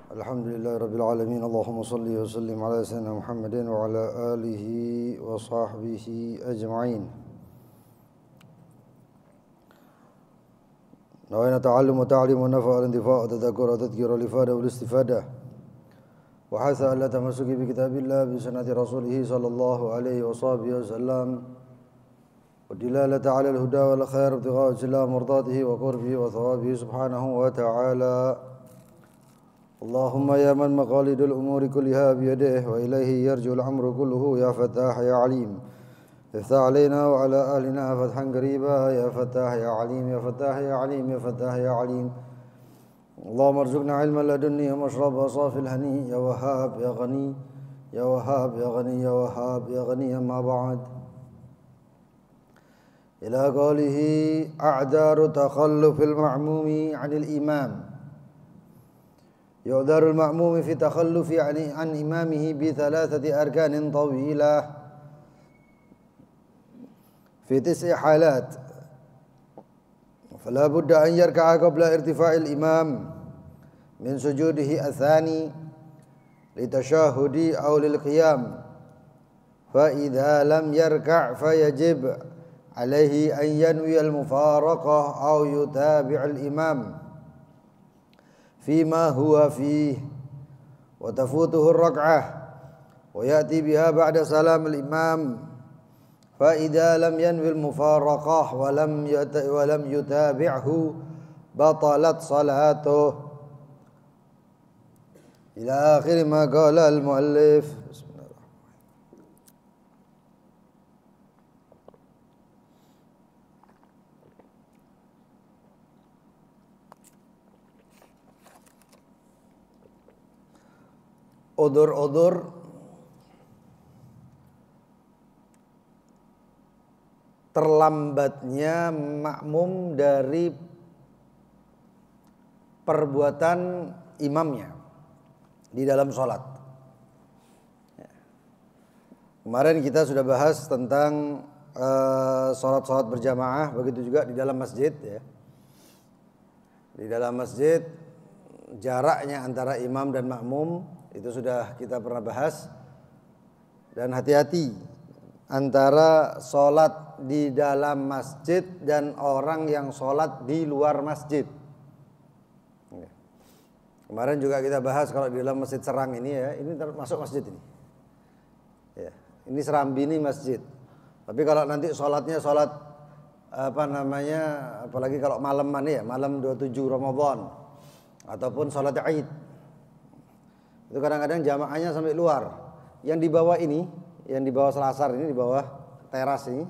Alhamdulillahi Rabbil Alamin. Allahumma salli wa sallim ala sayyidina Muhammadin wa ala alihi wa sahbihi ajma'in. Nawayna ta'allum wa ta'lim wa nafa' al-intifa' wa tadhakkur wa tadhkir wa al-ifada wal istifadah. Wa hatha alla tamassuki bi kitabillah bi sunnati rasulih sallallahu alaihi wa sahbihi wa sallam. Wa dilalata ala al-huda wal khair ibtigha' wajhi mardatihi wa qurbihi wa thawabihi subhanahu wa ta'ala. اللهم يا من مقاليد الأمور كلها بيده وإليه يرجع الأمر كله يا فتاح يا عليم افتح علينا وعلى أهلنا فتحا قريبا يا فتاح يا عليم يا فتاح يا عليم يا فتاح يا عليم اللهم ارزقنا علما لدني ومشرب صافي الهني يا وهاب يا غني يا وهاب يا غني يا وهاب يا غني أما بعد إلى قوله أعذار تخلف المعموم عن الإمام يعذر المأموم في تخلف عن إمامه بثلاثة أركان طويلة في 9 حالات فلا بد أن يركع قبل ارتفاع الإمام من سجوده الثاني لتشهد أو للقيام فإذا لم يركع فيجب عليه أن ينوي المفارقة أو يتابع الإمام فيما هو فيه وتفوته الركعة ويأتي بها بعد سلام الإمام فإذا لم ينوي المفارقة ولم يتابعه بطلت صلاته إلى آخر ما قال المؤلف. Udzur-udzur terlambatnya makmum dari perbuatan imamnya di dalam sholat. Kemarin kita sudah bahas tentang sholat-sholat berjamaah, begitu juga di dalam masjid ya. Di dalam masjid jaraknya antara imam dan makmum itu sudah kita pernah bahas. Dan hati-hati antara sholat di dalam masjid dan orang yang sholat di luar masjid. Kemarin juga kita bahas kalau di dalam masjid Serang ini ya, ini termasuk masjid ini ya, ini Serambi ini masjid. Tapi kalau nanti sholatnya sholat apalagi kalau malaman ya, malam 27 Ramadan ataupun sholat Id, itu kadang-kadang jamaahnya sampai luar. Yang di bawah ini, yang di bawah selasar ini, di bawah teras ini,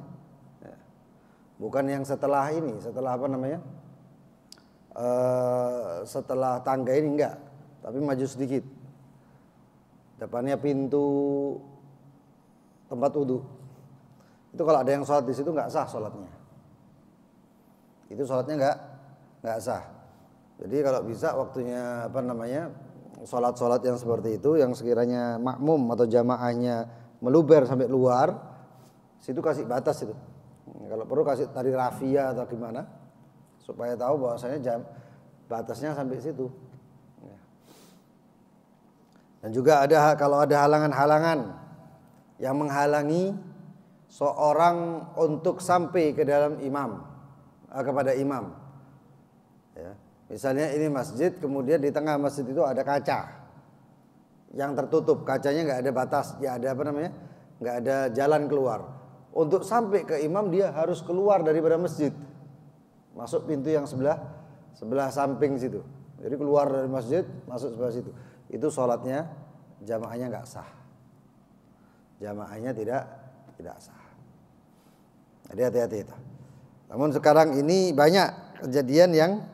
bukan yang setelah ini, setelah setelah tangga ini enggak, tapi maju sedikit. Depannya pintu tempat wudhu. Itu kalau ada yang sholat di situ enggak sah sholatnya. Itu sholatnya enggak sah. Jadi kalau bisa waktunya sholat-sholat yang seperti itu, yang sekiranya makmum atau jamaahnya meluber sampai luar, situ kasih batas itu. Kalau perlu kasih tali rafia atau gimana, supaya tahu bahwasanya batasnya sampai situ. Dan juga kalau ada halangan-halangan yang menghalangi seorang untuk sampai ke dalam kepada imam. Ya. Misalnya ini masjid, kemudian di tengah masjid itu ada kaca yang tertutup, kacanya nggak ada batas, nggak ada jalan keluar. Untuk sampai ke imam dia harus keluar daripada masjid, masuk pintu yang sebelah samping situ. Jadi keluar dari masjid, masuk sebelah situ. Itu sholatnya jamaahnya nggak sah, jamaahnya tidak sah. Jadi hati-hati itu. Namun sekarang ini banyak kejadian yang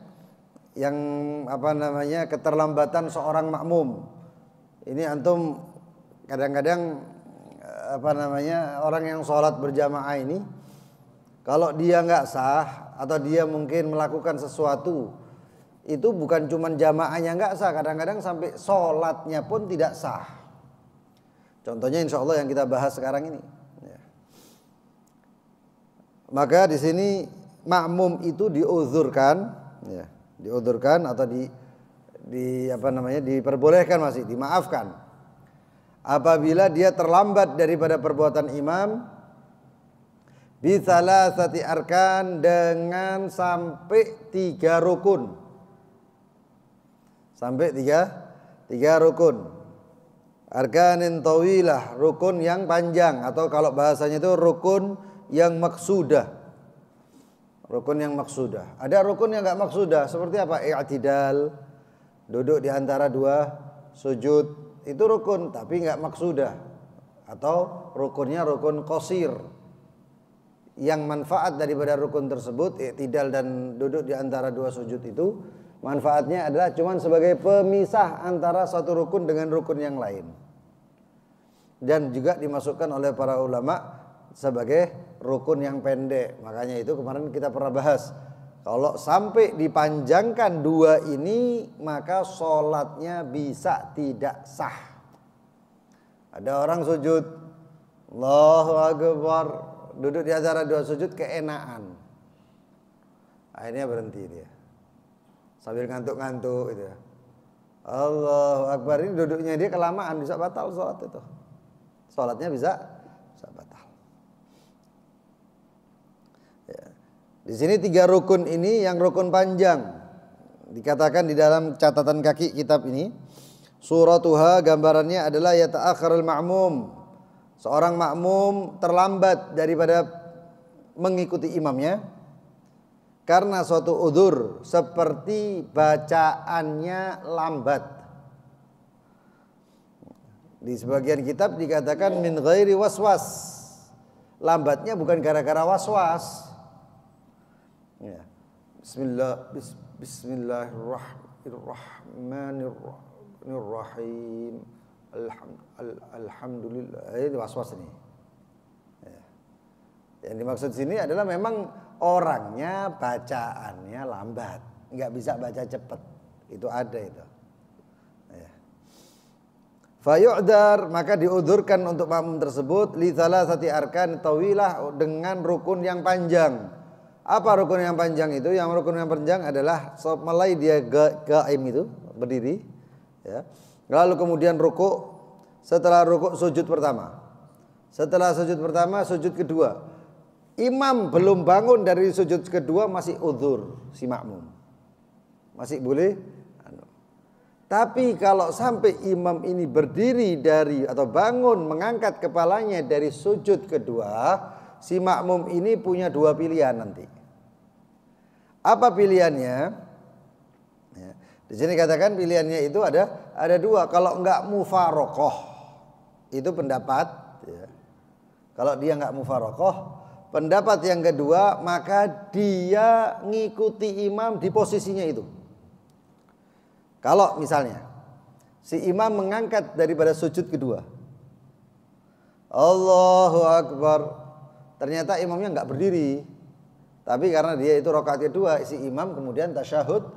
keterlambatan seorang makmum. Ini antum kadang-kadang orang yang sholat berjamaah ini, kalau dia nggak sah atau dia mungkin melakukan sesuatu, itu bukan cuma jamaahnya nggak sah, kadang-kadang sampai sholatnya pun tidak sah. Contohnya insya Allah yang kita bahas sekarang ini. Maka di sini makmum itu diuzurkan, ya, diuzurkan atau diperbolehkan, masih dimaafkan apabila dia terlambat daripada perbuatan imam bisalasati arkan, dengan sampai 3 rukun. Sampai tiga rukun. Arkanin tawilah, rukun yang panjang, atau kalau bahasanya itu rukun yang maksudah. Rukun yang maksudah. Ada rukun yang enggak maksudah, seperti apa? I'tidal, duduk di antara 2 sujud, itu rukun tapi enggak maksudah. Atau rukunnya rukun qasir, yang manfaat daripada rukun tersebut, i'tidal dan duduk di antara 2 sujud itu, manfaatnya adalah cuman sebagai pemisah antara satu rukun dengan rukun yang lain. Dan juga dimasukkan oleh para ulama sebagai rukun yang pendek. Makanya itu kemarin kita pernah bahas, kalau sampai dipanjangkan 2 ini, maka sholatnya bisa tidak sah. Ada orang sujud, Allahu Akbar, duduk di antara 2 sujud keenaan, akhirnya berhenti dia sambil ngantuk-ngantuk gitu ya. Allahu Akbar, ini duduknya dia kelamaan, bisa batal sholat itu. Sholatnya bisa batal. Ya. Di sini 3 rukun ini yang rukun panjang. Dikatakan di dalam catatan kaki kitab ini, suratuha, gambarannya adalah yata'akhirul ma'mum. Seorang makmum terlambat daripada mengikuti imamnya karena suatu udzur, seperti bacaannya lambat. Di sebagian kitab dikatakan min ghairi waswas, lambatnya bukan gara-gara waswas. Ya. Bismillahirrahmanirrahim. Alhamdulillah. Ini waswas ini. Ya. Yang dimaksud sini adalah memang orangnya bacaannya lambat, nggak bisa baca cepat, itu ada itu. Ya. Fayu'dar, maka diudurkan untuk makmum tersebut li salasati arkan tawilah, dengan rukun yang panjang. Apa rukun yang panjang itu? Yang rukun yang panjang adalah mulai dia qaim itu berdiri, ya. Lalu kemudian ruku, setelah ruku sujud pertama. Setelah sujud pertama, sujud kedua. Imam belum bangun dari sujud kedua, masih udzur si makmum, masih boleh. Tapi kalau sampai imam ini berdiri dari atau bangun mengangkat kepalanya dari sujud kedua, si makmum ini punya 2 pilihan nanti. Apa pilihannya? Ya, di sini katakan pilihannya itu ada 2. Kalau enggak mufarokoh, itu pendapat. Ya. Kalau dia enggak mufarokoh, pendapat yang kedua, maka dia ngikuti imam di posisinya itu. Kalau misalnya si imam mengangkat daripada sujud kedua, Allahu Akbar, ternyata imamnya enggak berdiri, tapi karena dia itu rakaat kedua, si imam kemudian tasyahud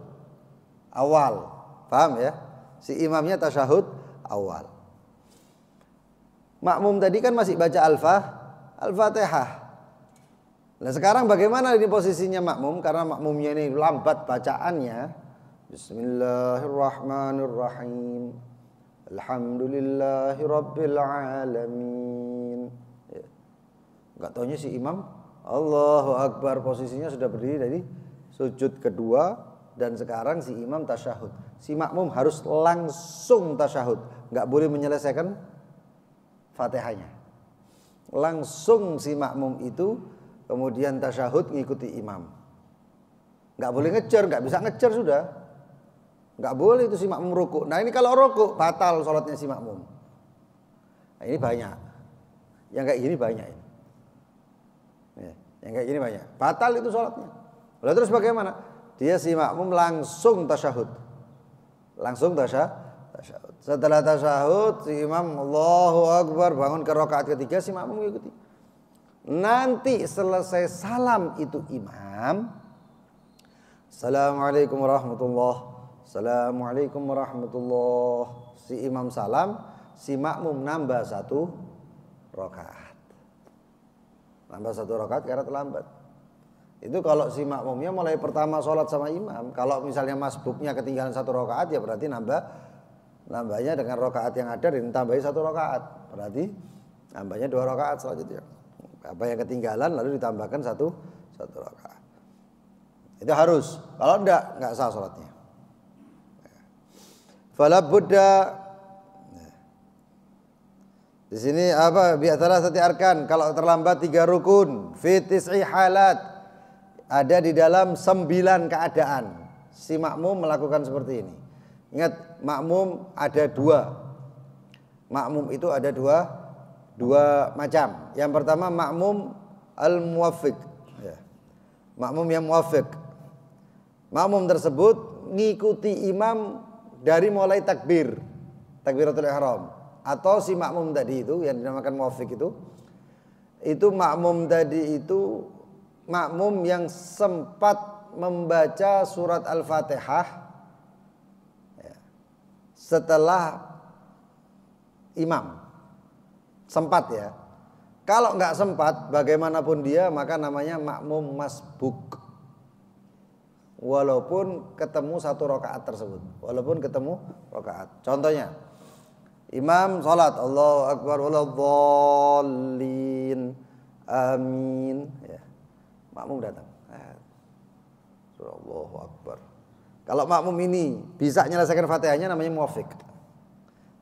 awal. Paham ya? Si imamnya tasyahud awal. Makmum tadi kan masih baca Al-Fatihah. Nah sekarang bagaimana ini posisinya makmum? Karena makmumnya ini lambat bacaannya. Bismillahirrahmanirrahim. Alhamdulillahirabbil alamin. Ya. Enggak taunya si imam Allahu Akbar, posisinya sudah berdiri dari sujud kedua, dan sekarang si imam tasyahud. Si makmum harus langsung tasyahud, enggak boleh menyelesaikan Fatihahnya. Langsung si makmum itu kemudian tasyahud ngikuti imam. Enggak boleh ngejar, enggak bisa ngejar sudah. Enggak boleh itu si makmum ruku. Nah ini kalau ruku batal sholatnya si makmum. Nah ini banyak. Yang kayak gini banyak ini. Ya, yang kayak gini banyak. Batal itu sholatnya. Lalu terus bagaimana? Dia si makmum langsung tasyahud. Langsung tasyahud. Setelah tasyahud si imam Allahu Akbar, bangun ke rakaat ketiga, si makmum mengikuti. Nanti selesai salam itu imam, Assalamualaikum warahmatullahi, Assalamualaikum warahmatullahi. Si imam salam, si makmum nambah 1 rakaat. Nambah 1 rakaat karena terlambat. Itu kalau si makmumnya mulai pertama sholat sama imam. Kalau misalnya masbuknya ketinggalan 1 rakaat, ya berarti nambahnya dengan rakaat yang ada ditambahi 1 rakaat. Berarti nambahnya 2 rakaat selanjutnya. Apa yang ketinggalan lalu ditambahkan satu rakaat. Itu harus. Kalau enggak sah sholatnya. Fala budda. Di sini apa? Bi'atalah sati arkan. Kalau terlambat 3 rukun. Fi tis'i halat. Ada di dalam 9 keadaan. Si makmum melakukan seperti ini. Ingat, makmum ada 2. Makmum itu ada dua macam. Yang pertama makmum al-muwaffiq. Ya. Makmum yang muwaffiq. Makmum tersebut ngikuti imam dari mulai takbiratul ihram. Atau si makmum tadi itu yang dinamakan muwaffiq itu makmum tadi itu makmum yang sempat membaca surat Al-Fatihah ya, setelah imam. Sempat ya. Kalau nggak sempat, bagaimanapun dia, maka namanya makmum masbuk. Walaupun ketemu 1 rakaat tersebut. Walaupun ketemu rakaat. Contohnya, imam sholat, Allahu Akbar, waladhdallin, amin. Ya. Makmum datang. Allahu Akbar. Kalau makmum ini bisa menyelesaikan Fatihahnya namanya muwaffiq.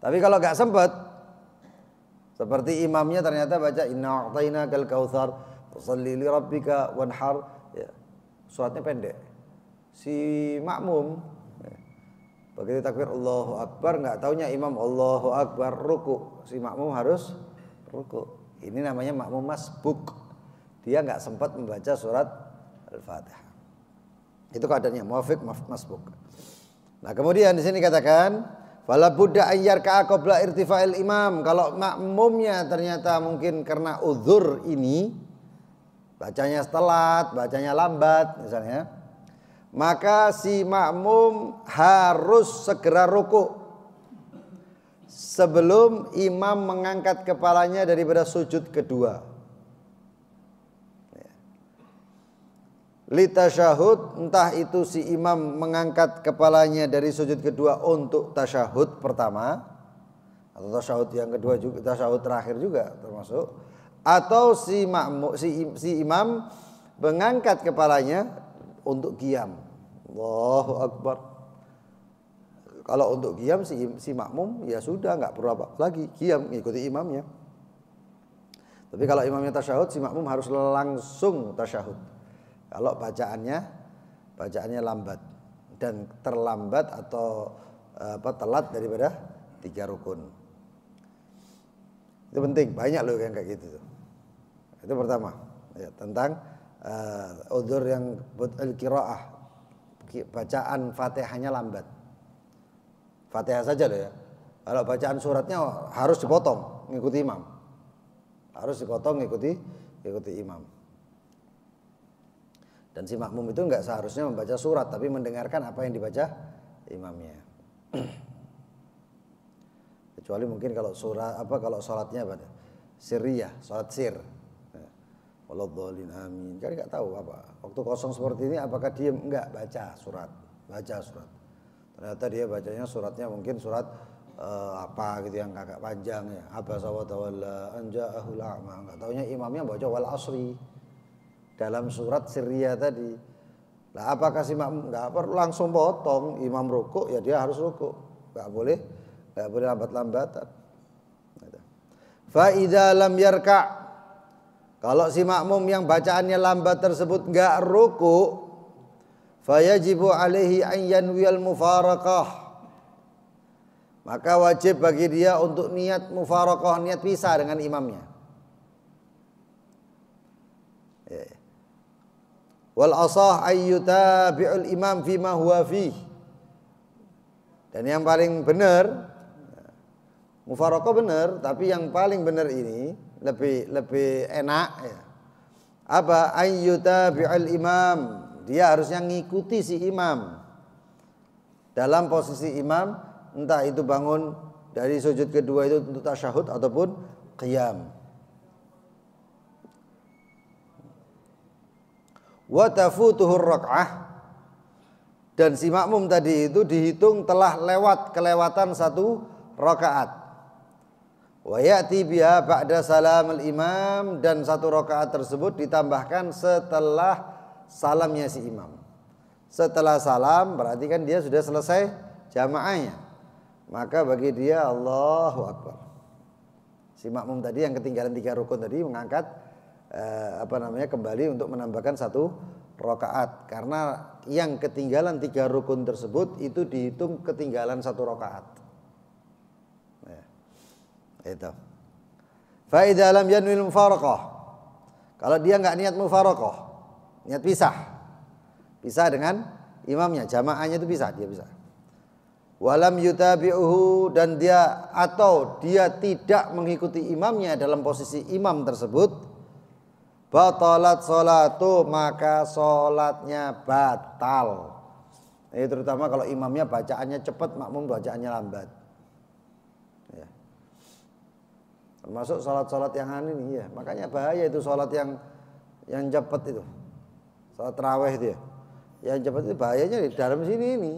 Tapi kalau nggak sempat, seperti imamnya ternyata baca inna a'tainakal kautsar fasholli li rabbika wanhar, ya, suratnya pendek. Si makmum begitu takbir Allahu Akbar, nggak taunya imam Allahu Akbar ruku, si makmum harus ruku. Ini namanya makmum masbuk. Dia nggak sempat membaca surat Al-Fatihah. Itu keadaannya muwaffiq masbuk. Nah, kemudian di sini katakan fala budda ayyarka'a qabla irtifa'il imam. Kalau makmumnya ternyata mungkin karena uzur ini bacanya telat, bacanya lambat misalnya, maka si makmum harus segera ruku sebelum imam mengangkat kepalanya daripada sujud kedua. Litasyahud, entah itu si imam mengangkat kepalanya dari sujud kedua untuk tasyahud pertama atau tasyahud yang kedua juga, tasyahud terakhir juga termasuk, atau si imam mengangkat kepalanya untuk qiyam. Allahu Akbar. Kalau untuk qiyam si makmum ya sudah nggak perlu apa lagi, qiyam ngikuti imamnya. Tapi kalau imamnya tasyahud, si makmum harus langsung tasyahud. Kalau bacaannya lambat dan terlambat atau telat daripada 3 rukun. Itu penting, banyak loh yang kayak gitu. Itu pertama, ya, tentang udzur yang al-qiraah, bacaan Fatihahnya lambat. Fatihah saja loh ya. Kalau bacaan suratnya harus dipotong ngikuti imam. Harus dipotong ngikuti imam. Dan si makmum itu enggak seharusnya membaca surat, tapi mendengarkan apa yang dibaca imamnya. Kecuali mungkin kalau kalau salatnya pada sirriyah, salat sir. Waladhdallin amin. Kan enggak tahu apa. Waktu kosong seperti ini apakah dia enggak baca surat. Ternyata dia bacanya suratnya mungkin surat apa gitu yang agak panjang ya. Abasa wa tawalla an ja'ahul a'ma. Enggak taunya imamnya baca wal asri. Dalam surat sirriyah tadi. Nah, apakah si makmum enggak perlu langsung potong, imam ruku ya dia harus ruku. Enggak boleh lambat-lambatan. Fa idza lam yarka', kalau si makmum yang bacaannya lambat tersebut enggak ruku, fayajibu alaihi an yanwiyal mufaraqah. Maka wajib bagi dia untuk niat mufaraqah, niat pisah dengan imamnya. Wal asah ayyutabi'ul imam fima huwa fih. Dan yang paling benar, mufaraqah benar, tapi yang paling benar ini lebih enak ya. Apa? Ayyutabi'ul imam. Dia harusnya ngikuti si imam. Dalam posisi imam, entah itu bangun dari sujud kedua itu untuk tasyahud ataupun qiyam. wa tafutuhur rak'ah, dan si makmum tadi itu dihitung telah kelewatan 1 rakaat. Wa ya'ti biha ba'da salamul imam, dan 1 rakaat tersebut ditambahkan setelah salamnya si imam. Setelah salam berarti kan dia sudah selesai jamaahnya. Maka bagi dia Allahu Akbar. Si makmum tadi yang ketinggalan 3 rukun tadi mengangkat kembali untuk menambahkan 1 rakaat, karena yang ketinggalan 3 rukun tersebut itu dihitung ketinggalan 1 rakaat. Ya, itu. Fa idza lam yanwil mufaraqah, kalau dia enggak niat mufaraqah, niat pisah dengan imamnya, jamaahnya itu pisah, dia pisah. Walam yutabi'uhu, dan dia tidak mengikuti imamnya dalam posisi imam tersebut, batalat sholatu, maka sholatnya batal. Ini terutama kalau imamnya bacaannya cepat, makmum bacaannya lambat. Ya. Termasuk sholat yang ini ya, makanya bahaya itu sholat yang cepat itu, sholat tarawih itu ya. Yang cepat itu bahayanya di dalam sini ini.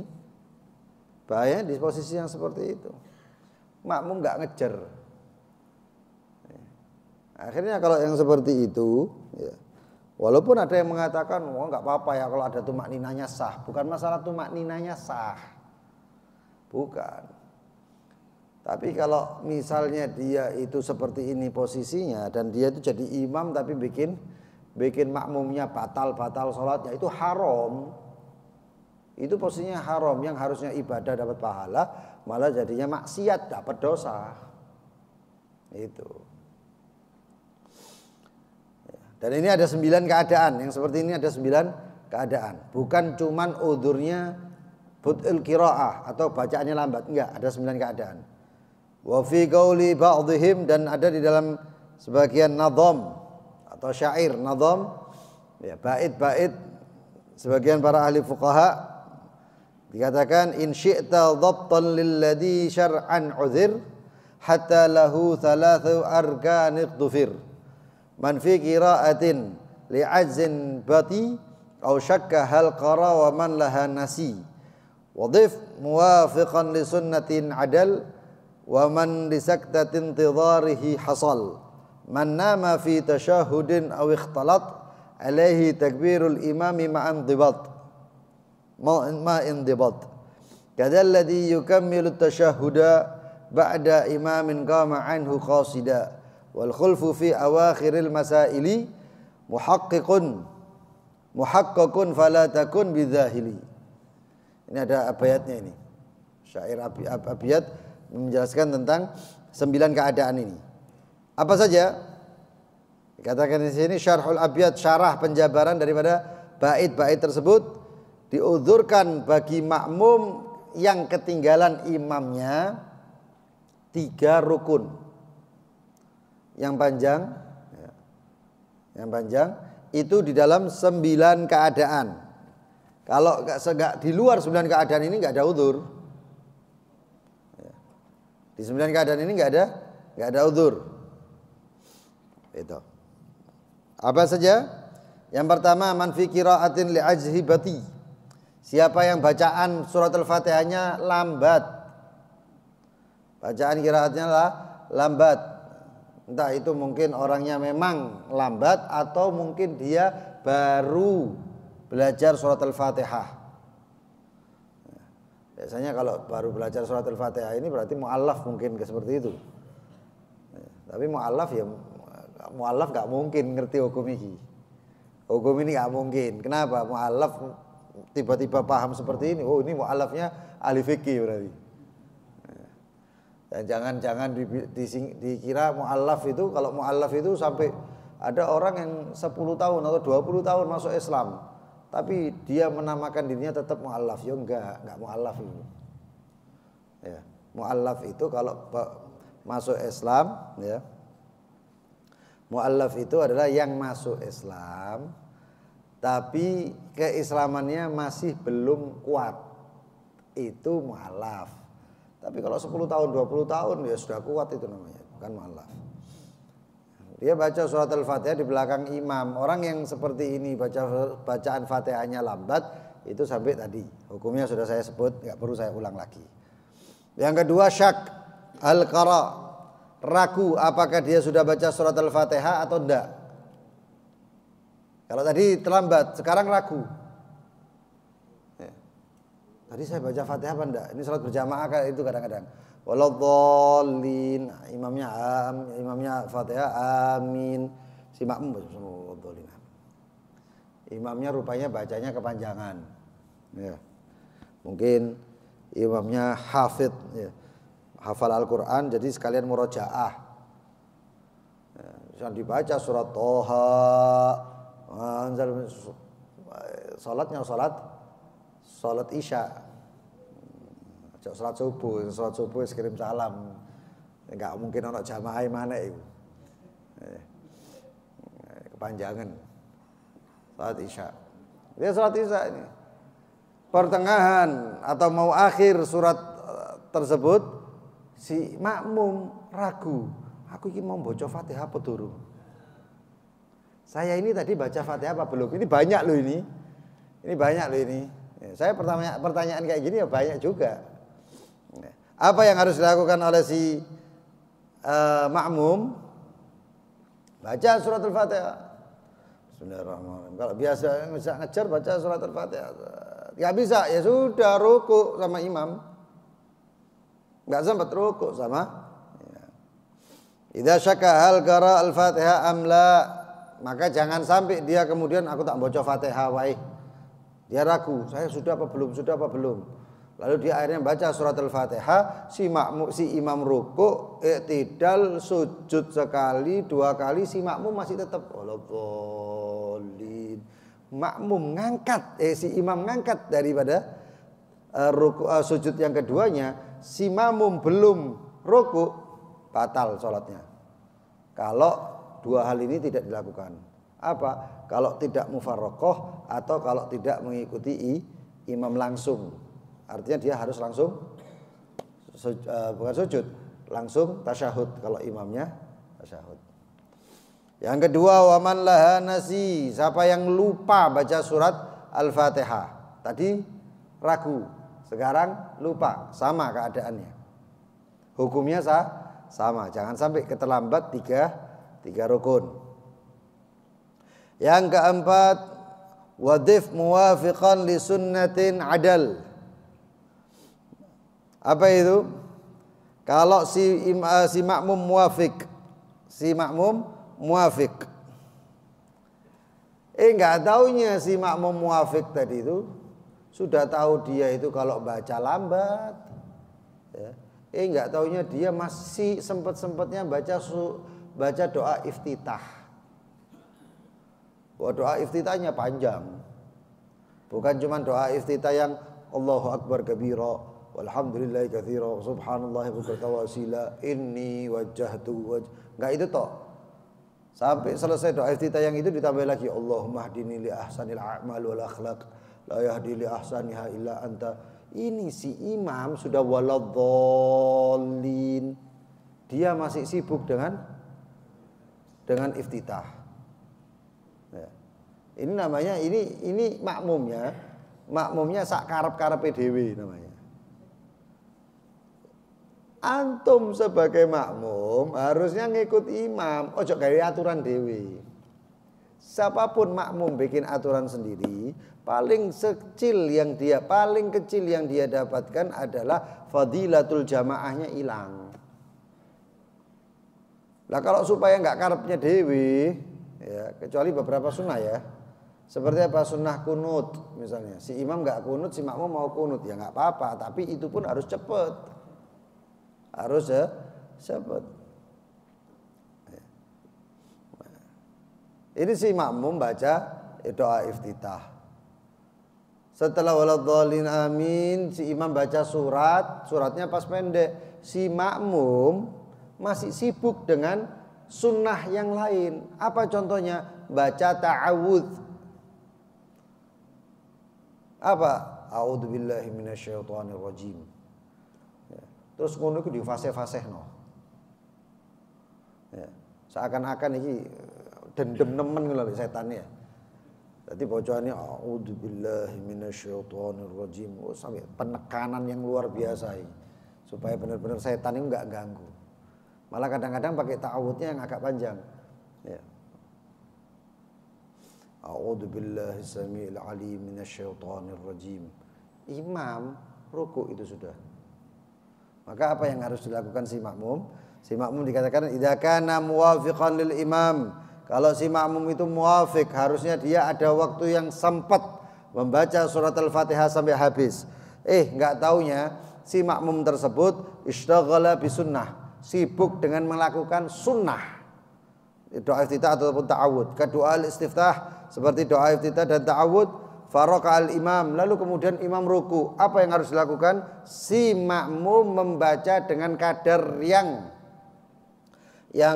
Bahaya di posisi yang seperti itu. Makmum nggak ngejar. Akhirnya kalau yang seperti itu, ya, walaupun ada yang mengatakan, nggak apa-apa ya kalau ada tumak ninanya sah. Bukan masalah tumak ninanya sah, bukan. Tapi kalau misalnya dia itu seperti ini posisinya, dan dia itu jadi imam tapi bikin makmumnya batal sholatnya, itu haram. Itu posisinya haram, yang harusnya ibadah dapat pahala malah jadinya maksiat, dapat dosa. Itu. Dan ini ada 9 keadaan, yang seperti ini ada 9 keadaan. Bukan cuman udhurnya bud'il qiraah atau bacaannya lambat, enggak, ada 9 keadaan. Wa fi qauli ba'dihim, dan ada di dalam sebagian nadham atau syair nadham, ya, bait-bait sebagian para ahli fuqaha dikatakan, in syi'ta dhabtan lilladhi syar'an udhir hatta lahu 3 arkan iqdufir man fi qira'atin li'ajzin bati aw syakka hal qara wa man laha nasi wadif muwafiqan li sunnatin adal wa man li saktatin tidarihi hasal man nama fi tashahudin aw ikhtalat alaihi takbirul imami ma'an dibat ma'indibat kadalladhi yukammilu tashahuda ba'da imamin qama anhu qasida wal khulfu fi awakhiril masaili muhaqqaqun fala takun bidzahili. Ini ada abayatnya ini, syair abiyat menjelaskan tentang 9 keadaan ini. Apa saja? Dikatakan di sini syarhul abiyat, syarah penjabaran daripada bait-bait tersebut. Diuzurkan bagi makmum yang ketinggalan imamnya 3 rukun yang panjang itu di dalam 9 keadaan. Kalau enggak di luar 9 keadaan ini enggak ada uzur. Di 9 keadaan ini enggak ada uzur. Itu. Apa saja? Yang pertama, man fi qira'atin li'ajhibati. Siapa yang bacaan surat Al-Fatihahnya lambat, bacaan qiraatnya lambat, entah itu mungkin orangnya memang lambat atau mungkin dia baru belajar surat Al-Fatihah. Biasanya kalau baru belajar surat Al-Fatihah ini berarti mu'allaf mungkin seperti itu. Tapi mu'allaf nggak mungkin ngerti hukum ini. Hukum ini nggak mungkin. Kenapa? Mu'allaf tiba-tiba paham seperti ini, oh ini mu'allafnya ahli fikih berarti. Dan jangan dikira mu'allaf itu, kalau mu'allaf itu sampai ada orang yang 10 tahun atau 20 tahun masuk Islam, tapi dia menamakan dirinya tetap mu'allaf. Ya enggak mu'allaf itu. Ya, mu'allaf itu kalau masuk Islam, ya. Mu'allaf itu adalah yang masuk Islam tapi keislamannya masih belum kuat, itu mu'allaf. Tapi kalau 10 tahun, 20 tahun ya sudah kuat, itu namanya bukan mu'allaf. Dia baca surat Al-Fatihah di belakang imam. Orang yang seperti ini bacaan Fatihahnya lambat, itu sampai tadi. Hukumnya sudah saya sebut, nggak perlu saya ulang lagi. Yang kedua syak al-qara, ragu apakah dia sudah baca surat Al-Fatihah atau enggak. Kalau tadi terlambat, sekarang ragu. Tadi saya baca Fatihah apa enggak? Ini salat berjamaah kan itu kadang-kadang. Waladhdallin, imamnya Fatihah amin. Si makmum baca waladhdallin. Imamnya rupanya bacanya kepanjangan. Ya. Mungkin imamnya hafid, ya. Hafal Al-Qur'an jadi sekalian murojaah. Ya, bisa dibaca surat Toha. Salatnya salat Isya. Salat subuh kirim salam. Enggak mungkin ana jamaah mana itu. Kepanjangan. Salat Isya. Dia salat Isya ini. Pertengahan atau mau akhir surat tersebut si makmum ragu. Aku ini mau baca Fatihah apa durung? Saya ini tadi baca Fatihah apa belum? Ini banyak loh ini. Ini banyak loh ini. Saya pertanyaan kayak gini ya banyak juga. Apa yang harus dilakukan oleh si makmum? Baca surat Al-Fatihah. Bismillahirrahmanirrahim. Kalau biasa bisa ngejar baca surat Al-Fatihah. Gak bisa, ya sudah ruku sama imam. Gak sempat ruku sama. Idza syakka hal qara Al-Fatihah amla, maka jangan sampai dia kemudian aku tak baca Fatihah wae. Dia ragu, saya sudah apa belum? Lalu dia akhirnya baca surat Al-Fatihah, si imam ruku, i'tidal, sujud sekali, 2 kali, si makmum masih tetap waladhdallin. Makmum ngangkat, si imam ngangkat daripada sujud yang keduanya, si makmum belum ruku, batal sholatnya. Kalau 2 hal ini tidak dilakukan. Apa? Kalau tidak mufarraqah atau kalau tidak mengikuti imam langsung. Artinya dia harus langsung bukan sujud, langsung tasyahud kalau imamnya tasyahud. Yang kedua, waman laha nasi, siapa yang lupa baca surat Al-Fatihah. Tadi ragu, sekarang lupa, sama keadaannya. Hukumnya sama, jangan sampai keterlambat tiga rukun. Yang keempat, wadif muwafiqan li sunnatin adal. Apa itu? Kalau si makmum muwafiq, enggak taunya si makmum muwafiq tadi itu sudah tahu dia itu kalau baca lambat, ya. Enggak taunya dia masih sempat-sempatnya baca doa iftitah. Doa iftitahnya panjang. Bukan cuma doa iftitah yang Allahu Akbar kabira, walhamdulillahi katsira, subhanallahi bukratan wa asila, inni wajjahtu enggak itu toh. Sampai selesai doa iftitah yang itu ditambah lagi Allahumma hdini li ahsanil a'mal wal akhlaq, la yahdi li ahsaniha illa anta. Ini si imam sudah waladhdallin. Dia masih sibuk dengan iftitah. Ya. Ini namanya ini makmumnya sak karep-karepe dhewe namanya. Antum sebagai makmum harusnya ngikut imam, ojo gawe aturan dewe. Siapapun makmum bikin aturan sendiri, paling kecil yang dia dapatkan adalah fadilatul jamaahnya hilang. Lah kalau supaya nggak karepnya dewe, ya kecuali beberapa sunnah ya. Seperti apa sunnah kunut misalnya, si imam nggak kunut, si makmum mau kunut ya nggak apa-apa, tapi itu pun harus cepet. Harus cepat. Ini si makmum baca doa iftitah. Setelah waladhdallin amin, si imam baca suratnya pas pendek. Si makmum masih sibuk dengan sunnah yang lain. Apa contohnya? Baca ta'awudz. Apa? A'udzubillahi minasyaitonirrajim. Terus ngono iku di fase-fase no. Ya. Seakan-akan ini dendem nemen lho setan ya. Jadi bocorannya a'udzubillahi minasyaitonirrajim. Oh, sampai penekanan yang luar biasa ini. Supaya benar-benar setan itu enggak ganggu. Malah kadang-kadang pakai ta'awudnya yang agak panjang. Ya. A'udzubillahi samiil alim minasyaitonirrajim. Imam ruku itu sudah. Maka apa yang harus dilakukan si makmum? Si makmum dikatakan idza kana muwafiqan lil imam. Kalau si makmum itu muwafiq, harusnya dia ada waktu yang sempat membaca surat Al-Fatihah sampai habis. Enggak taunya si makmum tersebut ishtaghala bisunnah, sibuk dengan melakukan sunnah. Doa iftitah ataupun ta'awud. Kedua al-istiftah seperti doa iftitah dan ta'awud, faraka al-imam, lalu kemudian imam ruku. Apa yang harus dilakukan? Si makmum membaca dengan kadar yang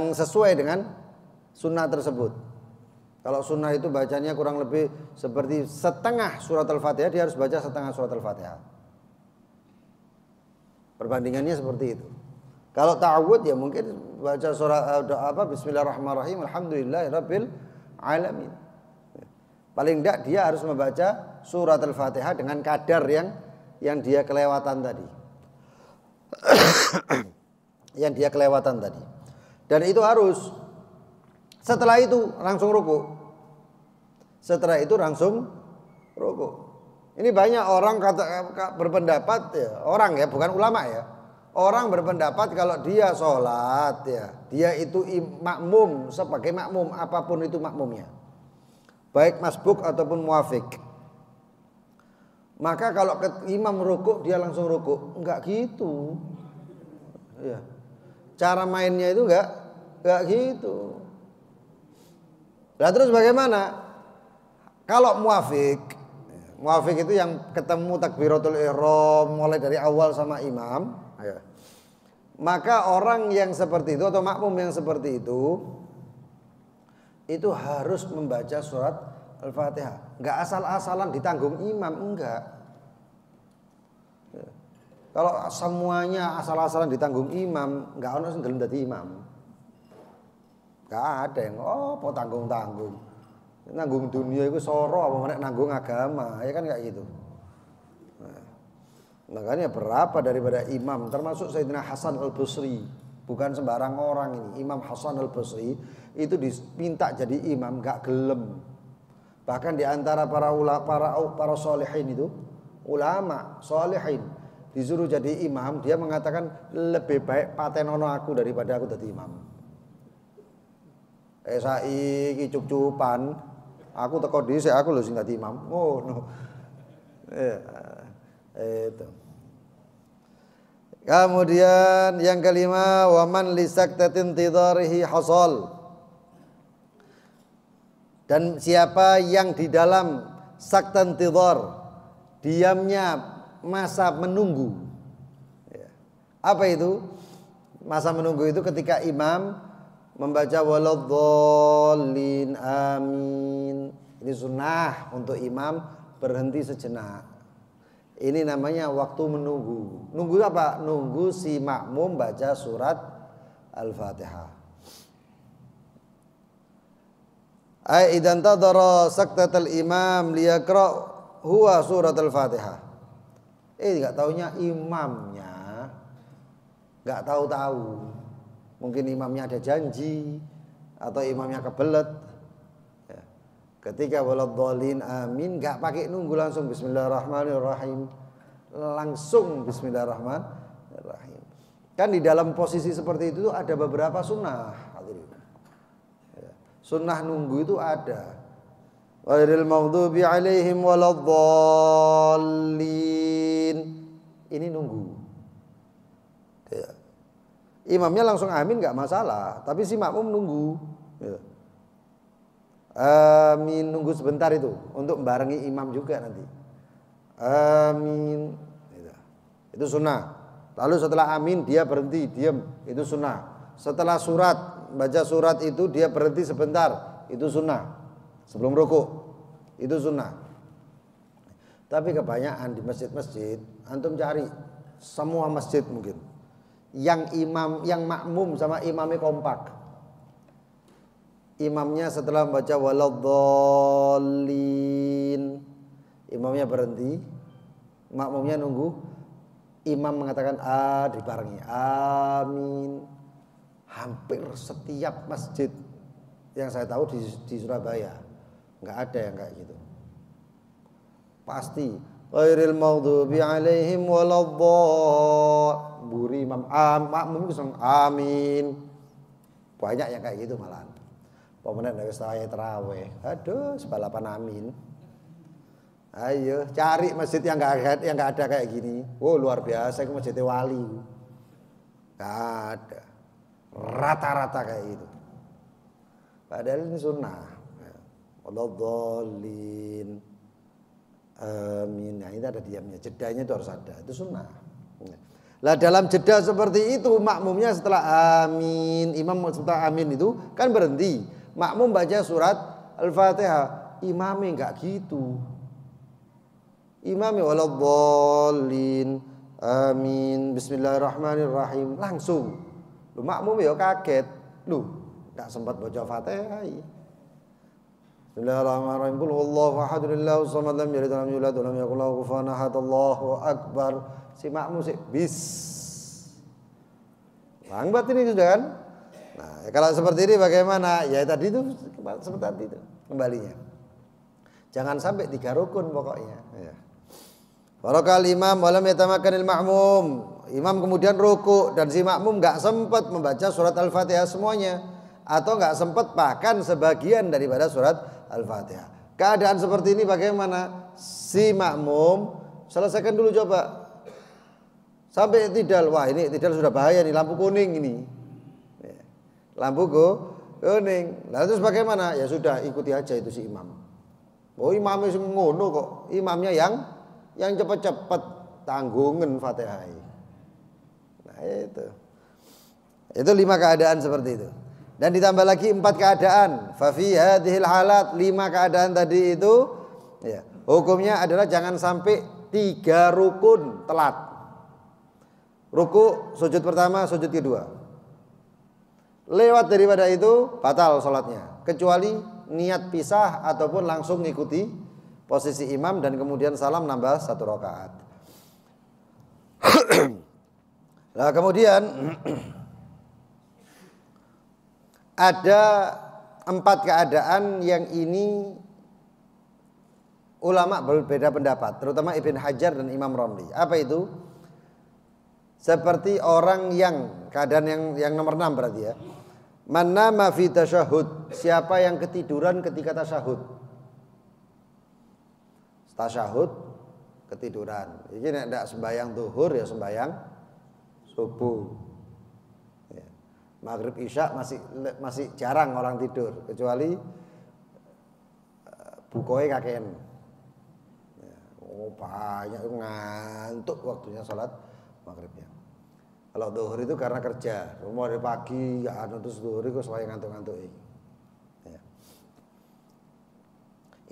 sesuai dengan sunnah tersebut. Kalau sunnah itu bacanya kurang lebih seperti setengah surat Al-Fatihah, dia harus baca setengah surat Al-Fatihah. Perbandingannya seperti itu. Kalau ta'awud ya mungkin baca surah doa Bismillahirrahmanirrahim, alhamdulillahirabbil alamin. Paling tidak dia harus membaca surat Al-Fatihah dengan kadar yang dia kelewatan tadi. Yang dia kelewatan tadi. Dan itu harus. Setelah itu langsung ruku. Setelah itu langsung ruku. Ini banyak orang berpendapat ya, orang ya, bukan ulama ya. Orang berpendapat kalau dia sholat ya, dia itu makmum, sebagai makmum apapun itu makmumnya. Baik masbuk ataupun muwafiq. Maka kalau imam ruku dia langsung ruku, enggak gitu. Ya. Cara mainnya itu enggak gitu. Nah terus bagaimana? Kalau muwafiq itu yang ketemu takbiratul ihram mulai dari awal sama imam, ya. Maka orang yang seperti itu atau makmum yang seperti itu harus membaca surat Al-Fatihah. Enggak asal-asalan ditanggung imam, enggak. Ya. Kalau semuanya asal-asalan ditanggung imam, enggak ono sing gelem dadi imam. Enggak ada yang tanggung-tanggung. Nanggung dunia itu soro apa meneh nanggung agama, ya kan kayak gitu. Nah, makanya berapa daripada imam termasuk Sayyidina Hasan Al-Basri, bukan sembarang orang ini. Imam Hasan Al-Basri itu diminta jadi imam enggak gelem. Bahkan di antara para sholihin itu, ulama sholihin disuruh jadi imam, dia mengatakan lebih baik patenono aku daripada aku jadi imam. Saiki cup-cupan, aku teko dhisik aku lho sing dadi imam. Ngono. Itu. Kemudian yang kelima, waman lisaktatin tidarihi hasal. Dan siapa yang di dalam saktan tidar, diamnya masa menunggu. Apa itu? Masa menunggu itu ketika imam membaca waladhdallin amin. Ini sunnah untuk imam berhenti sejenak. Ini namanya waktu menunggu. Nunggu apa? Nunggu si makmum baca surat Al-Fatihah. Ai idan tadara saktatal imam liyaqra huwa surat Al-Fatihah. Enggak taunya imamnya enggak tahu-tahu. Mungkin imamnya ada janji atau imamnya kebelet. Ya. Ketika waladhdallin amin enggak pakai nunggu, langsung bismillahirrahmanirrahim. Langsung bismillahirrahmanirrahim. Kan di dalam posisi seperti itu ada beberapa sunnah. Ya. Sunnah nunggu itu ada. Ghairil maghdubi alaihim waladhdallin. Ini nunggu. Ya. Imamnya langsung amin enggak masalah, tapi si makmum nunggu. Ya. Amin, nunggu sebentar itu untuk membarengi imam juga nanti. Amin. Itu sunnah. Lalu setelah amin dia berhenti, diam, itu sunnah. Setelah baca surat itu dia berhenti sebentar, itu sunnah. Sebelum rukuk, itu sunnah. Tapi kebanyakan di masjid-masjid, antum cari semua masjid mungkin, yang makmum sama imamnya kompak. imamnya setelah membaca waladhdallin, imamnya berhenti, makmumnya nunggu imam mengatakan dibarengi amin. Hampir setiap masjid yang saya tahu di Surabaya nggak ada yang kayak gitu. Pasti ghairil maghdubi alaihim waladdallin, buri imam makmum itu amin. Banyak yang kayak gitu malahan. Pemenang dari saya terawih, aduh sebalapan amin. Ayo cari masjid yang nggak ada kayak gini. Oh luar biasa, itu masjid wali. Nggak ada, rata-rata kayak gitu. Padahal ini sunnah. Waladdallin, amin. Nah ini ada diamnya, jedanya itu harus ada, itu sunnah. Lah dalam jeda seperti itu makmumnya setelah amin, imam setelah amin itu kan berhenti. Makmum baca surat Al-Fatihah, imamnya enggak gitu. Imamnya waladhdallin, amin, bismillahirrahmanirrahim, langsung. Lu makmum ya kaget, lu enggak sempat baca Fatihah. Bismillahirrahmanirrahim. Qul huwallahu ahad, Allahus samad, lam yalid walam yulad walam yakul lahu kufuwan ahad, Allahu akbar. Si makmum sih bis. Lambat ini sudah kan? Nah, kalau seperti ini bagaimana? Ya tadi itu seperti tadi itu kembalinya. Jangan sampai 3 rukun pokoknya. Ya. Barakal imam walam yatamakkanil ma'mum. Imam kemudian ruku dan si makmum enggak sempat membaca surat Al-Fatihah semuanya atau enggak sempat bahkan sebagian daripada surat Al-Fatihah. Keadaan seperti ini bagaimana? Si makmum selesaikan dulu coba. Sampai tidal. Wah, ini tidal sudah bahaya nih, lampu kuning ini. Ya. Lampu kuning. Lalu terus bagaimana? Ya sudah, ikuti aja itu si imam. Oh, imamnya ngono kok. Imamnya yang cepat-cepat tanggungan Fatihah. Nah, itu. Itu 5 keadaan seperti itu. Dan ditambah lagi 4 keadaan. Fa fi hadhil halat, 5 keadaan tadi itu ya, hukumnya adalah jangan sampai 3 rukun telat. Ruku, sujud pertama, sujud kedua. Lewat daripada itu batal sholatnya, kecuali niat pisah ataupun langsung ngikuti posisi imam dan kemudian salam nambah 1 rakaat. Nah kemudian ada 4 keadaan yang ini ulama berbeda pendapat, terutama Ibn Hajar dan Imam Romli. Apa itu? Seperti orang yang keadaan yang nomor 6 berarti ya. Man nama fi tasyahud, siapa yang ketiduran ketika tasyahud. Tasyahud ketiduran. Ini tidak sembahyang zuhur ya sembahyang subuh. Ya. Maghrib Isya masih jarang orang tidur kecuali bukoe kakean. Ya. Oh banyak ngantuk waktunya sholat maghribnya. Kalau zuhur itu karena kerja, mau dari pagi ya terus zuhur itu supaya ngantuk-ngantuk ini. Ya.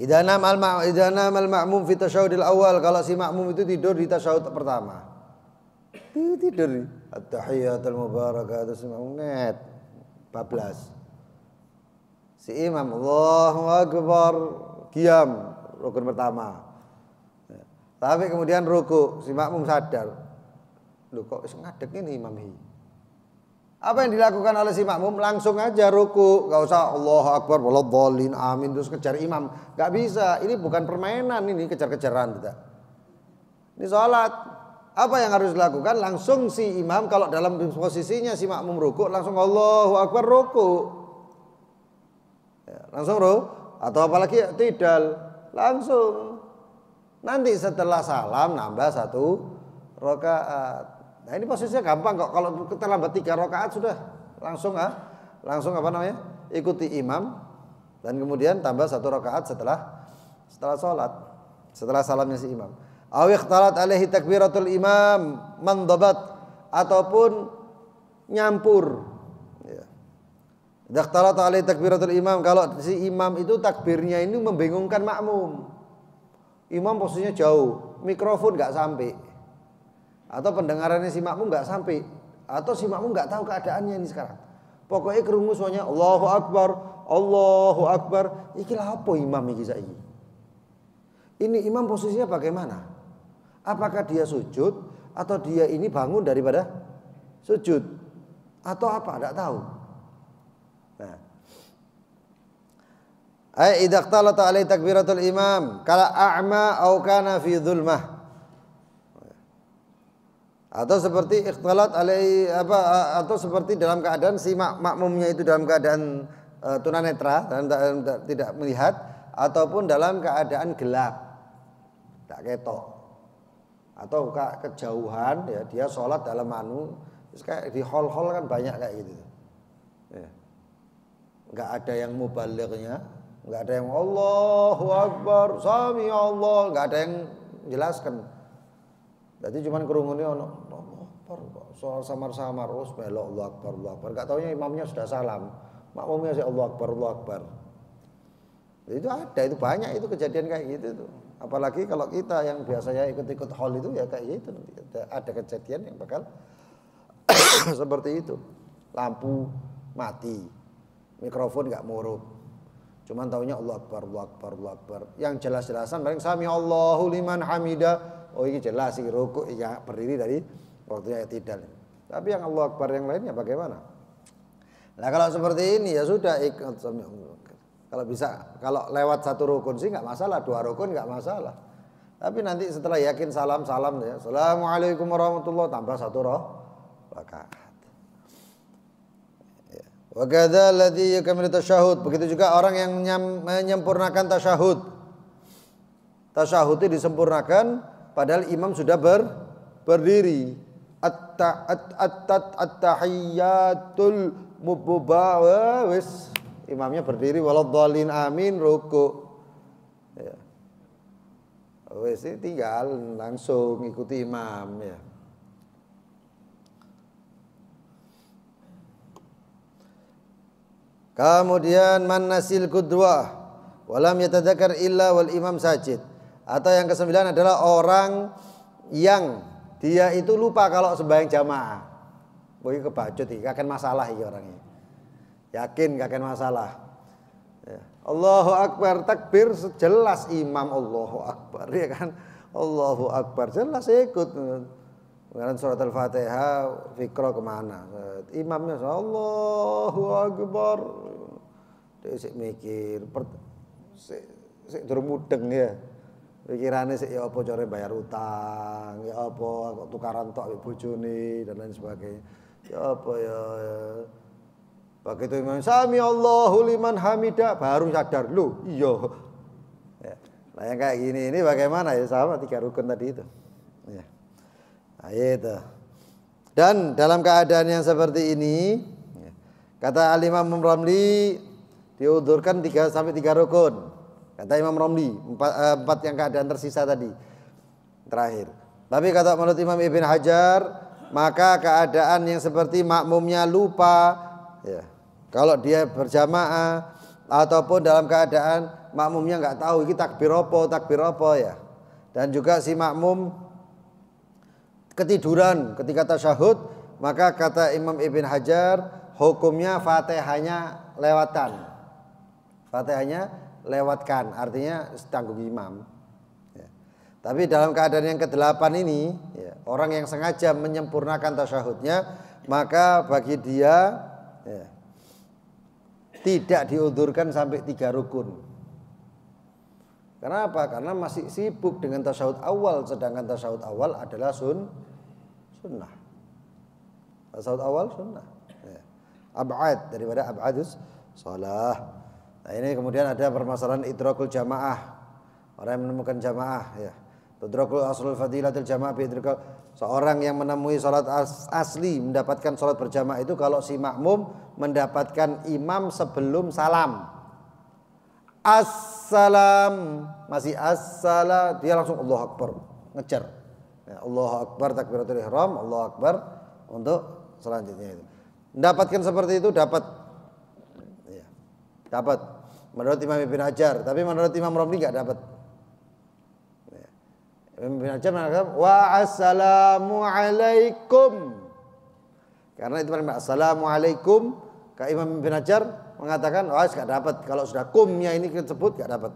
Idza namal ma'mum fi tasyahudil awal, kalau si makmum itu tidur di tasyahud pertama. Tidur. At-tahiyatul mubarakatuh semangat 14. Si imam Allahu akbar, qiyam rukun pertama. Ya. Tapi kemudian ruku, si makmum sadar. Loh kok ngadeg ini imam ini. Apa yang dilakukan oleh si makmum? Langsung aja ruku, enggak usah Allahu akbar waladhdallin amin terus kejar imam. Enggak bisa, ini bukan permainan, ini kejar-kejaran kita. Ini salat. Apa yang harus dilakukan? Langsung si imam kalau dalam posisinya si makmum ruku langsung Allahu akbar ruku. Ya, langsung ruku atau apalagi tidal langsung. Nanti setelah salam nambah 1 rakaat. Nah ini posisinya gampang kok. Kalau terlambat 3 rakaat sudah langsung apa namanya? Ikuti imam dan kemudian tambah 1 rakaat setelah sholat, setelah salamnya si imam. Aw ikhtalat alaihi takbiratul imam mandhabat, ataupun nyampur. Ya. Ikhtalat alaihi takbiratul imam, kalau si imam itu takbirnya ini membingungkan makmum. Imam posisinya jauh, mikrofon enggak sampai. Atau pendengarannya si makmum enggak sampai, atau si makmum enggak tahu keadaannya ini sekarang. Pokoknya kerungu suaranya Allahu akbar, Allahu Akbar. Iki lha apa imam iki saiki? Ini imam posisinya bagaimana? Apakah dia sujud atau dia ini bangun daripada sujud atau apa? Tidak tahu. Nah, ay idza ikhtalata alai takbiratul imam kala a'ma au kana fi dhulmah. Atau seperti ikhtilat alai atau seperti dalam keadaan si makmumnya itu dalam keadaan tunanetra dan tidak melihat ataupun dalam keadaan gelap. Tak ketok atau kejauhan ya dia sholat dalam kayak di hall-hall kan banyak kayak gitu ya. Nggak ada yang mubalighnya, nggak ada yang Allahu Akbar sami Allah, nggak ada yang jelaskan. Jadi cuman kerungunnya ono Allahu Akbar soal samar-samar terus belok Allahu Akbar Allahu Akbar, nggak taunya imamnya sudah salam, makmumnya sih Allahu Akbar Allahu Akbar. Itu ada, itu banyak itu kejadian kayak gitu tuh. Apalagi kalau kita yang biasanya ikut-ikut hall itu ya kayak gitu, ada kejadian yang bakal seperti itu. Lampu mati, mikrofon nggak murup, cuman taunya Allah Akbar, Allah Akbar, Allah Akbar. Yang jelas-jelasan paling sami Allahu liman hamida. Oh ini jelas sih rukuk ya berdiri dari waktunya i'tidal. Tapi yang Allah Akbar yang lainnya bagaimana? Nah kalau seperti ini ya sudah ikut sami Allah. Kalau bisa, kalau lewat satu rukun sih nggak masalah, 2 rukun nggak masalah. Tapi nanti setelah yakin salam ya, Assalamualaikum warahmatullahi tambah 1 rakaat. Wa kadza alladzi yakmilu tasyahud. Begitu juga orang yang menyempurnakan tasyahud. Tasyahud itu disempurnakan padahal imam sudah berdiri. At-tahiyyatul mubawwa wis. Imamnya berdiri waladhdallin amin ruku. Ya. Wes tinggal langsung ikuti imam ya. Kemudian man nasil qudwah walam yatadzakar illa wal imam sajid. Atau yang ke-9 adalah orang yang dia itu lupa kalau sembahyang jamaah. Boy kebacut iki akan masalah iki orangnya. Yakin gak akan masalah ya. Allahu Akbar takbir jelas imam Allahu Akbar ya kan. Allahu Akbar jelas ikut. Kemudian surat Al-Fatihah fikra kemana imamnya Allahu Akbar dia sik mikir sik durung mudeng ya pikirane sik ya apa cara bayar utang ya apa kok tukaran tok ambek bojone dan lain sebagainya ya apa ya. Begitu imam sami Allahu liman hamidah baru sadar lu iya ya. Nah yang kayak gini ini bagaimana ya sama 3 rukun tadi itu ya. Nah, itu. Dan dalam keadaan yang seperti ini ya, kata Al-Imam Ramli diudurkan 3 sampai 3 rukun kata Imam Ramli 4 yang keadaan tersisa tadi terakhir. Tapi kata menurut Imam Ibn Hajar maka keadaan yang seperti makmumnya lupa ya. Kalau dia berjamaah ataupun dalam keadaan makmumnya nggak tahu ini takbir apa ya. Dan juga si makmum ketiduran ketika tasyahud, maka kata Imam Ibn Hajar hukumnya Fatihahnya lewatkan. Fatihahnya lewatkan artinya tanggung imam. Ya. Tapi dalam keadaan yang ke-8 ini ya, orang yang sengaja menyempurnakan tasyahudnya maka bagi dia ya, tidak diudurkan sampai 3 rukun. Kenapa? Karena masih sibuk dengan tasyahud awal, sedangkan tasyahud awal adalah sunnah. Tasyahud awal sunnah. Ya. Ab'ad daripada ab'adus shalah. Nah ini kemudian ada permasalahan idrakul jamaah. Orang yang menemukan jamaah ya. Tudrakul aslul fadilatul jamaah bi idrakul. Seorang yang menemui salat asli mendapatkan salat berjamaah itu kalau si makmum mendapatkan imam sebelum salam. Assalam masih assalam dia langsung Allahu Akbar ngejar. Ya, Allahu Akbar takbiratul ihram, Allahu Akbar untuk selanjutnya itu. Mendapatkan seperti itu dapat ya, dapat menurut Imam Ibn Hajar, tapi menurut Imam Ramli enggak dapat. Ibn Hajar mengatakan wa assalamu alaikum. Karena itu assalamu alaikum Kayak Imam Ibn Hajar mengatakan, nggak dapat. Kalau sudah kumnya ini disebut nggak dapat.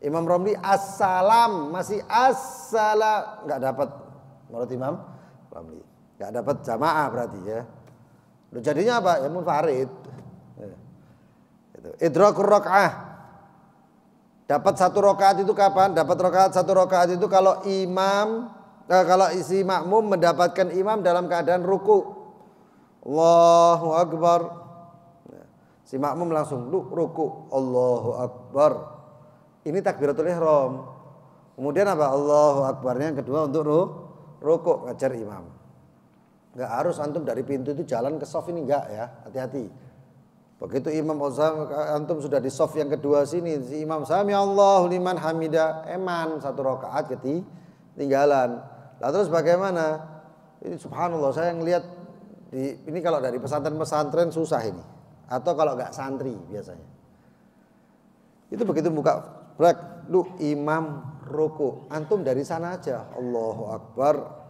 Imam Romli assalam, masih assalam, nggak dapat. Menurut Imam Romli nggak dapat jamaah berarti ya. Loh, jadinya apa? Ya munfarid. Idrakur rakaah. Dapat satu rakaat itu kapan? Dapat satu rakaat itu kalau kalau isi makmum mendapatkan imam dalam keadaan ruku. Allahu Akbar. Si makmum langsung ruku. Allahu Akbar. Ini takbiratul ihram. Kemudian apa? Allahu Akbarnya yang kedua untuk ruku, ngajar imam. Enggak harus antum dari pintu itu jalan ke shaf ini, enggak ya. Hati-hati. Begitu imam antum sudah di shaf yang kedua sini, si imam sami Allahu liman hamida, eman satu rakaat ketinggalan. Lah terus bagaimana? Ini subhanallah, saya ngelihat ini kalau dari pesantren-pesantren susah ini. Atau kalau enggak santri biasanya. Itu begitu buka break, imam ruku, antum dari sana aja. Allahu Akbar.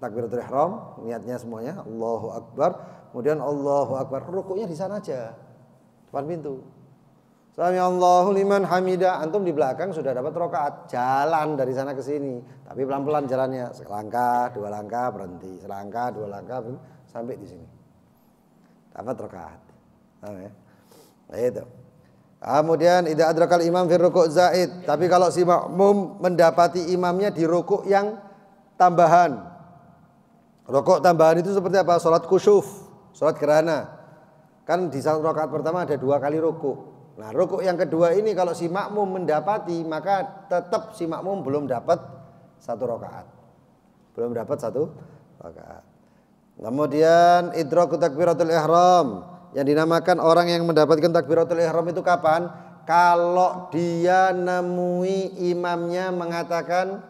Takbiratul ihram, niatnya semuanya Allahu Akbar, kemudian Allahu Akbar, rukuknya di sana aja. Depan pintu. Sami Allahu liman hamida, antum di belakang sudah dapat rakaat, jalan dari sana ke sini, tapi pelan-pelan jalannya, selangkah, dua langkah berhenti, selangkah, dua langkah sampai di sini. Dapat rakaat. Nah, itu. Kemudian idza adrakal imam fi ruku' zaid, tapi kalau si makmum mendapati imamnya di rukuk yang tambahan. Rokok tambahan itu seperti apa? Salat khusyuf, salat gerhana. Kan di satu rakaat pertama ada 2 kali rukuk. Nah, rukuk yang kedua ini kalau si makmum mendapati, maka tetap si makmum belum dapat 1 rakaat. Belum dapat 1 rakaat. Kemudian idrakut takbiratul ihram, yang dinamakan orang yang mendapatkan takbiratul ihram itu kapan? Kalau dia nemui imamnya mengatakan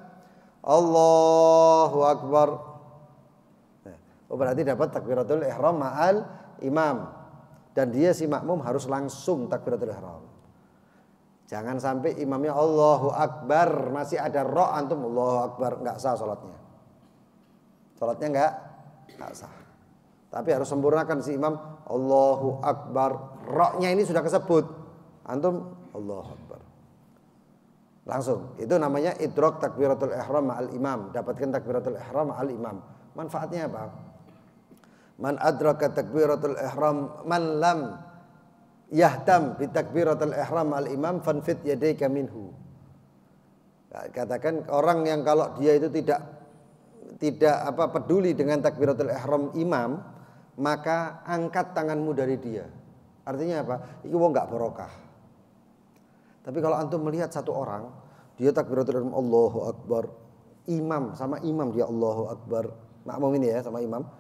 Allahu Akbar. Berarti dapat takbiratul ihram ma'al imam. Dan dia si makmum harus langsung takbiratul ihram. Jangan sampai imamnya Allahu Akbar, masih ada ro antum Allahu Akbar, enggak sah salatnya. Salatnya enggak sah. Tapi harus sempurnakan si imam Allahu Akbar. Ro-nya ini sudah kesebut. Antum Allahu Akbar. Langsung. Itu namanya idrak takbiratul ihram ma'al imam. Dapatkan takbiratul ihram ma'al imam. Manfaatnya apa? Man adraka takbiratul ihram man lam yahtam bi takbiratul ihram al imam fanfit yadayka minhu. Katakan orang yang kalau dia itu tidak peduli dengan takbiratul ihram imam, maka angkat tanganmu dari dia. Artinya apa? Itu wong enggak barokah. Tapi kalau antum melihat satu orang, dia takbiratul ihram Allahu Akbar, imam sama imam dia Allahu Akbar, makmum ini ya sama imam.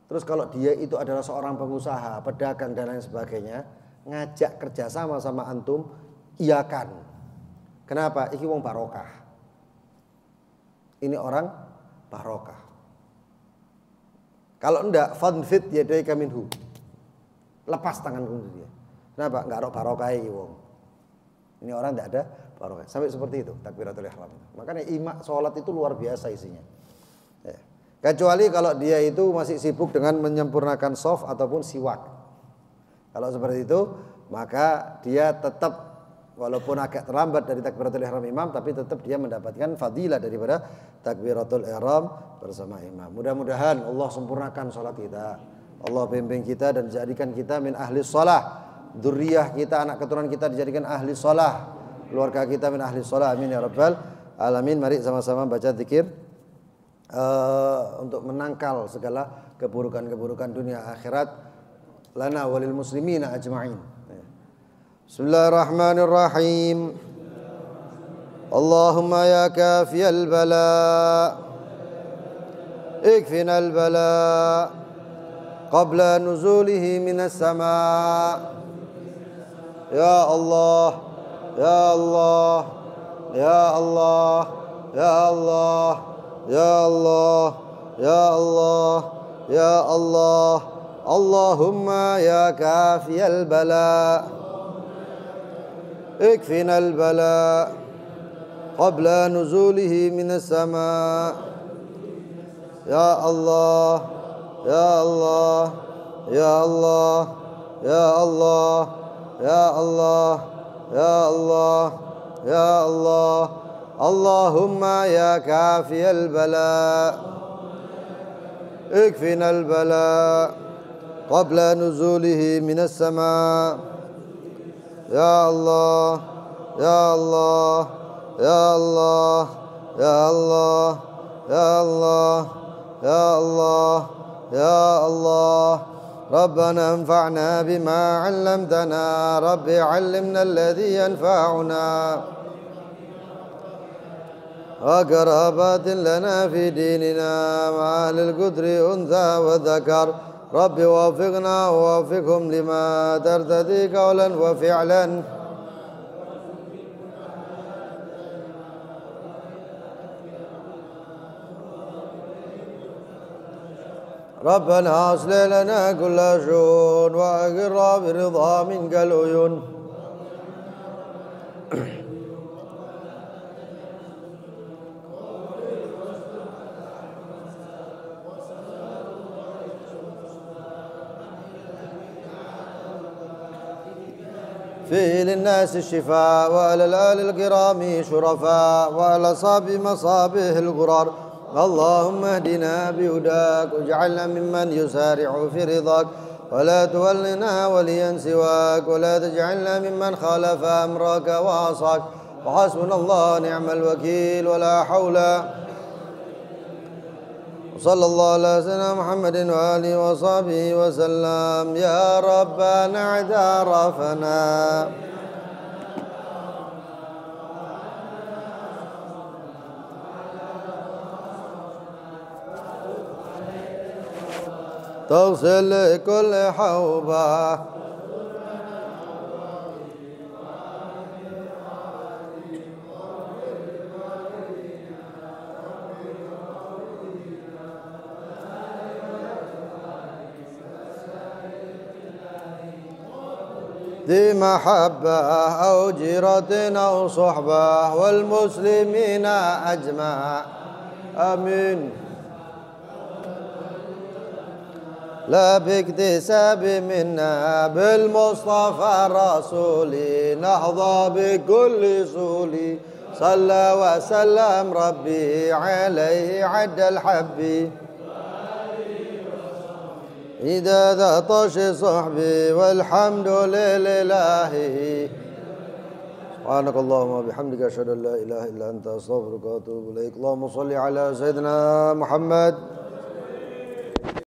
Terus kalau dia itu adalah seorang pengusaha, pedagang dan lain sebagainya, ngajak kerjasama sama antum, iakan. Kenapa? Iki wong barokah. Ini orang barokah. Kalau enggak, fanfit yadayka minhu. Lepas tanganku dari dia. Kenapa? Enggak ada barokah iki wong. Ini orang enggak ada barokah. Sampai seperti itu takbiratul ihram. Makanya sholat itu luar biasa isinya. Ya. Kecuali kalau dia itu masih sibuk dengan menyempurnakan shaf ataupun siwak. Kalau seperti itu, maka dia tetap walaupun agak terlambat dari takbiratul ihram imam, tapi tetap dia mendapatkan fadilah daripada takbiratul ihram bersama imam. Mudah-mudahan Allah sempurnakan salat kita. Allah bimbing kita dan jadikan kita min ahli shalah. Dzurriyyah kita, anak keturunan kita dijadikan ahli shalah. Keluarga kita min ahli shalah. Amin ya rabbal alamin. Mari sama-sama baca zikir. Untuk menangkal segala keburukan-keburukan dunia akhirat lana walil muslimina ajma'in. Bismillahirrahmanirrahim. Allahumma ya kafiyal bala ikfinal bala qabla nuzulihi minas sama. Ya Allah, ya Allah, ya Allah, ya Allah, ya Allah, ya Allah, ya Allah. Allahumma ya kafiyal bala ikfinal bala qabla nuzulihi minas sama. Ya Allah, ya Allah, يا الله يا الله يا الله يا الله يا الله اللهم يا كافي البلاء اكفنا البلاء قبل نزوله من السماء يا الله يا الله يا الله يا الله يا الله يا الله يا الله ربنا انفعنا بما علمتنا رب علمنا الذي ينفعنا وقرابات لنا في ديننا مع أهل القدر أنثى وذكر رب وفقنا ووفقهم لما ترتدي قولا وفعلا ربنا أصلح لنا كل شؤون وأقر برضا منك العيون فيه للناس الشفاء وعلى الآل الكرام شرفاء وعلى أصحاب مصابه الغرار اللهم اهدنا بهداك واجعلنا ممن يسارع في رضاك ولا تولنا وليا سواك ولا تجعلنا ممن خالف أمرك وعصاك وحسبنا الله نعم الوكيل ولا حول صلى الله على سيدنا محمد وآله وصحبه وسلم يا ربنا اعترفنا تغسل كل حوبة ذي محبة أو جيرة أو صحبة والمسلمين أجمع آمين لا باكتساب منا بالمصطفى الرسول نحظى بكل سولي صلى وسلم ربي عليه عد الحب إذا ذطش صحبي والحمد لله سبحانك اللهم وبحمدك أشهد أن لا إله إلا أنت أستغفرك وأتوب إليك اللهم صل على سيدنا محمد